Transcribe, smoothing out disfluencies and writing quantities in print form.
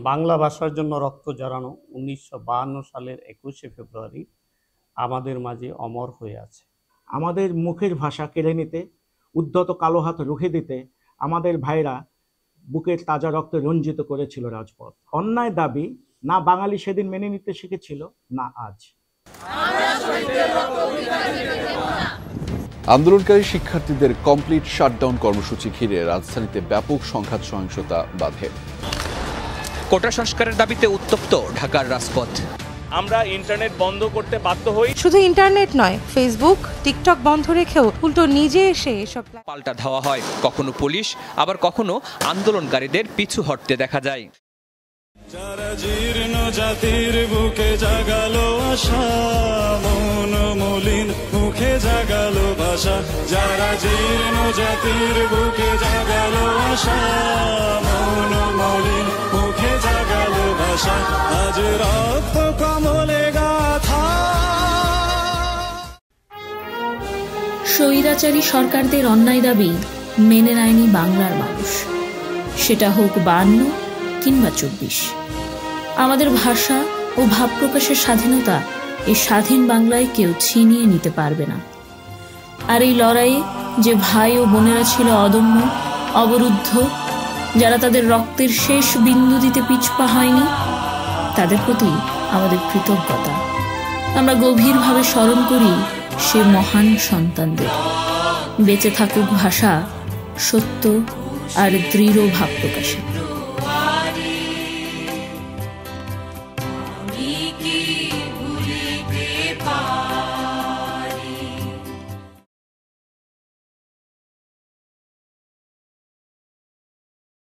বাংলা ভাষার জন্য রক্ত ঝরানো ১৯৫২ সালের ২১শে ফেব্রুয়ারি আমাদের মাঝে অমর হয়ে আছে। আমাদের মুখের ভাষা কেড়ে নিতে, উদ্ধত কালো হাত রুখে দিতে আমাদের ভাইরা বুকের তাজা রক্তে রঞ্জিত করেছিল রাজপথ। অন্যায় দাবি না বাঙালি সেদিন মেনে নিতে শিখেছিল, না আজ। আন্দোলনকারী শিক্ষার্থীদের কমপ্লিট শাটডাউন কর্মসূচি ঘিরে রাজধানীতে ব্যাপক সংঘাত সহিংসতা বাধে। কোটা সংস্কারের দাবিতে উত্তপ্ত ঢাকার রাজপথ। আমরা ইন্টারনেট বন্ধ করতে বাধ্য হই। শুধু ইন্টারনেট নয়, ফেসবুক, টিকটক বন্ধ রেখেও উল্টো নিজে এসে এসব পাল্টা ধাওয়া হয়। কখনো পুলিশ, আবার কখনো আন্দোলনকারীদের পিছু হটতে দেখা যায়। যারা জীর্ণ জাতির বুকে জাগালো আশা, মন মলিন মুখে জাগালো ভাষা। যারা জীর্ণ জাতির বুকে জাগালো আশা, মন মলিন মুখে জাগালো ভাষা। আজ রক্ত কমলে গাথা। স্বৈরাচারী সরকারদের অন্যায় দাবি মেনে নেয়নি বাংলার মানুষ, সেটা হোক ৫২ কিংবা ২৪। আমাদের ভাষা ও ভাব প্রকাশের স্বাধীনতা এই স্বাধীন বাংলায় কেউ ছিনিয়ে নিতে পারবে না। আর এই লড়াইয়ে যে ভাই ও বোনেরা ছিল অদম্য, অবরুদ্ধ, যারা তাদের রক্তের শেষ বিন্দু দিতে পিছপা হয়নি, তাদের প্রতি আমাদের কৃতজ্ঞতা। আমরা গভীরভাবে স্মরণ করি সে মহান সন্তানদের। বেঁচে থাকুক ভাষা, সত্য আর দৃঢ় ভাব প্রকাশে।